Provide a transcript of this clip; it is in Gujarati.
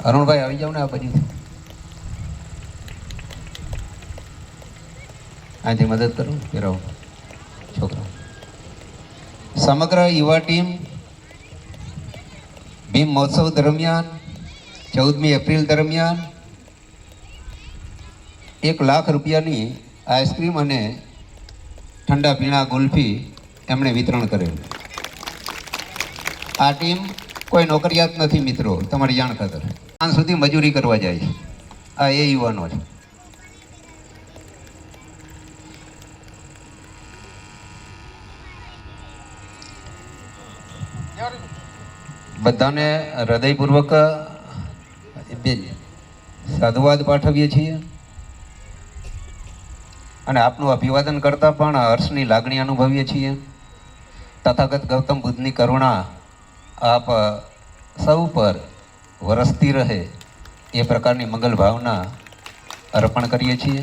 અરુણભાઈ આવી જાવ ને આ બાજુ, આથી મદદ કરું ફેરવો છોકરા. સમગ્ર યુવા ટીમ ભીમ મહોત્સવ દરમિયાન 14મી એપ્રિલ દરમિયાન 1 લાખ રૂપિયાની આઈસ્ક્રીમ અને ઠંડા પીણા ગુલ્ફી એમણે વિતરણ કરેલું. આ ટીમ કોઈ નોકરિયાત નથી મિત્રો, તમારી જાણ ખાતર. સાંજ સુધી મજૂરી કરવા જાય છે. આ એ યુવાનો છે. બધાને હૃદયપૂર્વક સાધુવાદ પાઠવીએ છીએ અને આપનું અભિવાદન કરતા પણ હર્ષની લાગણી અનુભવીએ છીએ. તથાગત ગૌતમ બુદ્ધની કરુણા આપ સૌ પર વરસતી રહે એ પ્રકારની મંગલ ભાવના અર્પણ કરીએ છીએ.